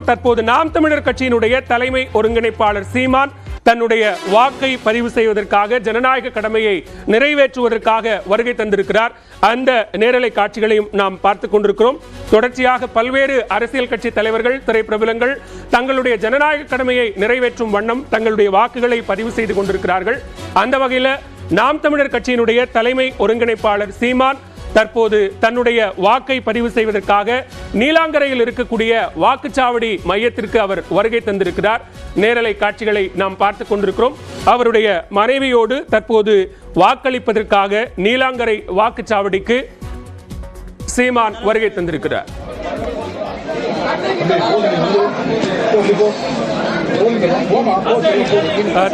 தற்போது நாம் தமிழர் கட்சியினுடைய தலைமை ஒருங்கிணைப்பாளர் சீமான் தன்னுடைய வாக்கை பதிவு செய்வதற்காக ஜனநாயக கடமையை நிறைவேற்றுவதற்காக வருகை தந்திருக்கிறார். அந்த நேரலை காட்சிகளையும் நாம் பார்த்துக் கொண்டிருக்கிறோம். தொடர்ச்சியாக பல்வேறு அரசியல் கட்சி தலைவர்கள், திரைப்பிரபலங்கள் தங்களுடைய ஜனநாயக கடமையை நிறைவேற்றும் வண்ணம் தங்களுடைய வாக்குகளை பதிவு செய்து கொண்டிருக்கிறார்கள். அந்த வகையில் நாம் தமிழர் கட்சியினுடைய தலைமை ஒருங்கிணைப்பாளர் சீமான் தற்போது தன்னுடைய வாக்கை பதிவு செய்வதற்காக நீலாங்கரையில் இருக்கக்கூடிய வாக்குச்சாவடி மையத்திற்கு அவர் வருகை தந்திருக்கிறார். நேரலை காட்சிகளை நாம் பார்த்துக் கொண்டிருக்கிறோம். அவருடைய மனைவியோடு தற்போது வாக்களிப்பதற்காக நீலாங்கரை வாக்குச்சாவடிக்கு சீமான் வருகை தந்திருக்கிறார்.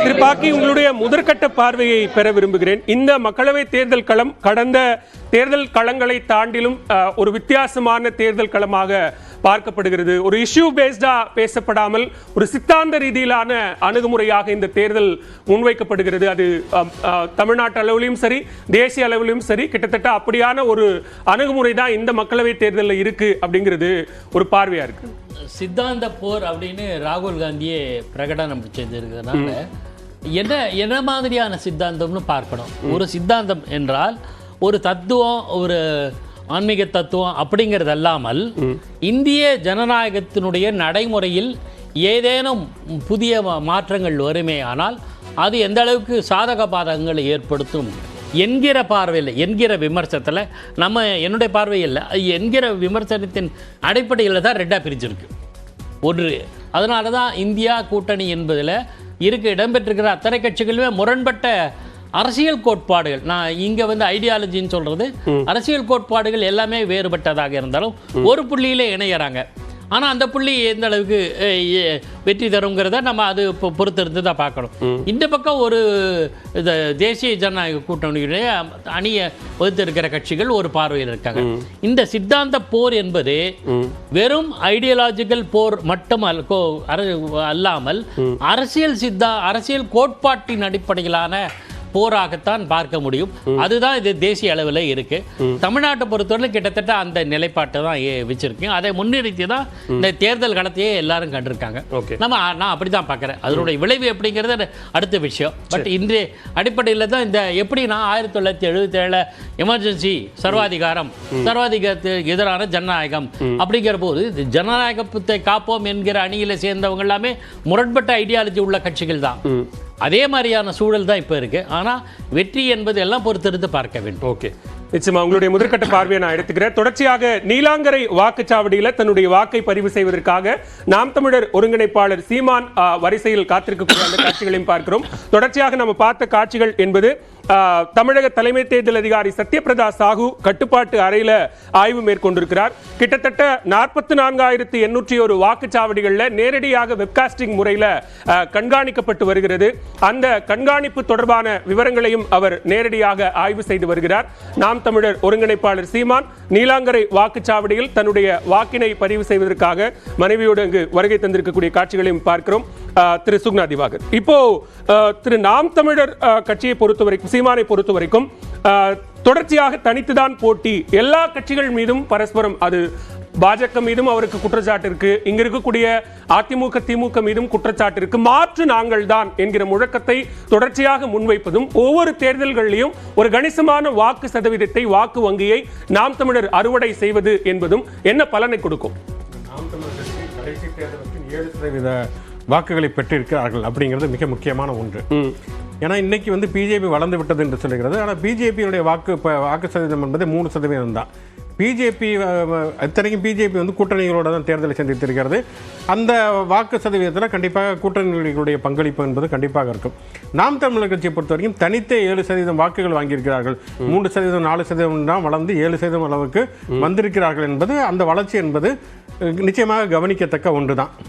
திரிபாக்கி, உங்களுடைய முதற்கட்ட பார்வையை பெற விரும்புகிறேன். இந்த மக்களவை தேர்தல் களம் கடந்த தேர்தல் களங்களை தாண்டிலும் ஒரு வித்தியாசமான தேர்தல் களமாக பார்க்கப்படுகிறது. ஒரு இஷ்யூ பேஸ்டா பேசப்படாமல் ஒரு சித்தாந்த ரீதியிலான அணுகுமுறையாக இந்த தேர்தல் முன்வைக்கப்படுகிறது. அது தமிழ்நாட்டு அளவிலும் சரி, தேசிய அளவிலும் சரி, கிட்டத்தட்ட அப்படியான ஒரு அணுகுமுறை தான் இந்த மக்களவை தேர்தலில் இருக்கு அப்படிங்கிறது ஒரு பார்வையா இருக்கு. சித்தாந்த போர் அப்படின்னு ராகுல் காந்தியே பிரகடனம் செய்திருக்கிறதுனால என்ன மாதிரியான சித்தாந்தம்னு பார்க்கணும். ஒரு சித்தாந்தம் என்றால் ஒரு தத்துவம், ஒரு ஆன்மீக தத்துவம் அப்படிங்கிறது அல்லாமல் இந்திய ஜனநாயகத்தினுடைய நடைமுறையில் ஏதேனும் புதிய மாற்றங்கள் வருமே ஆனால் அது எந்த அளவுக்கு சாதக பாதகங்களை ஏற்படுத்தும் என்கிற பார்வையில், என்கிற விமர்சனத்தில் என்னுடைய பார்வையில் என்கிற விமர்சனத்தின் அடிப்படையில் தான் ரெண்டாக பிரிச்சிருக்கு. ஒன்று, அதனால தான் இந்தியா கூட்டணி என்பதில் இடம்பெற்றிருக்கிற அத்தனை கட்சிகளுமே முரண்பட்ட அரசியல் கோட்பாடுகள், நான் இங்கே ஐடியாலஜின்னு சொல்கிறது, அரசியல் கோட்பாடுகள் எல்லாமே வேறுபட்டதாக இருந்தாலும் ஒரு புள்ளியிலே இணையறாங்க. ஆனால் அந்த புள்ளி எந்த அளவுக்கு வெற்றி தருங்கிறத நம்ம அது பொறுத்திருந்து தான் பார்க்கணும். இந்த பக்கம் ஒரு தேசிய ஜனநாயக கூட்டணியுடைய அணியை வகுத்திருக்கிற கட்சிகள் ஒரு பார்வையில் இருக்காங்க. இந்த சித்தாந்த போர் என்பது வெறும் ஐடியாலஜிக்கல் போர் மட்டும் அல்லாமல் அரசியல் கோட்பாட்டின் அடிப்படையிலான போராகத்தான் பார்க்க முடியும். அதுதான் இது தேசிய அளவில் இருக்கு. தமிழ்நாட்டை பொறுத்தவரை கிட்டத்தட்ட அந்த நிலைப்பாட்டை தான் வச்சிருக்கேன். அதை முன்னிறுத்தி தான் இந்த தேர்தல் களத்தையே எல்லாரும் கண்டிருக்காங்க. நான் அப்படிதான் பார்க்குறேன். அதனுடைய விளைவு எப்படிங்கிறது அடுத்த விஷயம். பட் இன்றைய அடிப்படையில் தான் இந்த எப்படின்னா 1977 எமர்ஜென்சி சர்வாதிகாரத்துக்கு எதிரான ஜனநாயகம் அப்படிங்கிற போது ஜனநாயகத்தை காப்போம் என்கிற அணியில் சேர்ந்தவங்க எல்லாமே முரண்பட்ட ஐடியாலஜி உள்ள கட்சிகள் தான். அதே மாதிரியான சூழல் தான் இப்போ இருக்கு. ஆனால் வெற்றி என்பது எல்லாம் பொறுத்திருந்து பார்க்க வேண்டும். ஓகே, நிச்சயமா உங்களுடைய முதற்கட்ட பார்வையை நான் எடுத்துக்கிறேன். தொடர்ச்சியாக நீலாங்கரை வாக்குச்சாவடியில் தன்னுடைய வாக்கை பதிவு செய்வதற்காக நாம் தமிழர் ஒருங்கிணைப்பாளர் சீமான் வரிசையில் காத்திருக்கக்கூடிய அந்த காட்சிகளையும் பார்க்கிறோம். தொடர்ச்சியாக நம்ம பார்த்த காட்சிகள் என்பது தமிழக தலைமை தேர்தல் அதிகாரி சத்யபிரதா சாஹூ கட்டுப்பாட்டு அறையில் ஆய்வு மேற்கொண்டிருக்கிறார். கிட்டத்தட்ட 44,801 வாக்குச்சாவடிகளில் நேரடியாக வெப்காஸ்டிங் முறையில் கண்காணிக்கப்பட்டு வருகிறது. அந்த கண்காணிப்பு தொடர்பான விவரங்களையும் அவர் நேரடியாக ஆய்வு செய்து வருகிறார். நாம் தமிழர் ஒருங்கிணைப்பாளர் சீமான் நீலாங்கரை வாக்குச்சாவடியில் தன்னுடைய வாக்கினை பதிவு செய்வதற்காக மனைவியோடு அங்கு வருகை தந்திருக்கக்கூடிய காட்சிகளையும் பார்க்கிறோம். திரு சுக்னா திவாகர், இப்போ திரு நாம் தமிழர் கட்சியை பொறுத்தவரைக்கும், சீமானை பொறுத்தவரைக்கும் தொடர்ச்சியாக தனித்துதான் போட்டி. எல்லா கட்சிகள் மீதும் பரஸ்பரம், அது பாஜக மீதும் அவருக்கு குற்றச்சாட்டு இருக்கு, இங்க இருக்கக்கூடிய அதிமுக திமுக மீதும் குற்றச்சாட்டு இருக்கு. மாற்று நாங்கள் தான் என்கிற முழக்கத்தை தொடர்ச்சியாக முன்வைப்பதும் ஒவ்வொரு தேர்தல்களிலும் ஒரு கணிசமான வாக்கு சதவீதத்தை, வாக்கு வங்கியை நாம் தமிழர் அறுவடை செய்வது என்பதும் என்ன பலனை கொடுக்கும்? நாம் தமிழர் கட்சி கடைசி தேர்தலுக்கு 7% வாக்குகளை பெற்றிருக்கிறார்கள் அப்படிங்கிறது மிக முக்கியமான ஒன்று. ஏன்னா இன்னைக்கு பிஜேபி வளர்ந்து விட்டது என்று சொல்லுகிறது. ஆனால் பிஜேபியுடைய வாக்கு சதவீதம் என்பது 3% தான். பிஜேபி இத்தனைக்கும் பிஜேபி கூட்டணிகளோட தான் தேர்தலை சந்தித்திருக்கிறது. அந்த வாக்கு சதவீதத்தில் கண்டிப்பாக கூட்டணிகளுடைய பங்களிப்பு என்பது கண்டிப்பாக இருக்கும். நாம் தமிழர் கட்சியை பொறுத்த வரைக்கும் தனித்தே 7% வாக்குகள் வாங்கியிருக்கிறார்கள். 3%, 4% தான் வளர்ந்து 7% அளவுக்கு வந்திருக்கிறார்கள் என்பது, அந்த வளர்ச்சி என்பது நிச்சயமாக கவனிக்கத்தக்க ஒன்று தான்.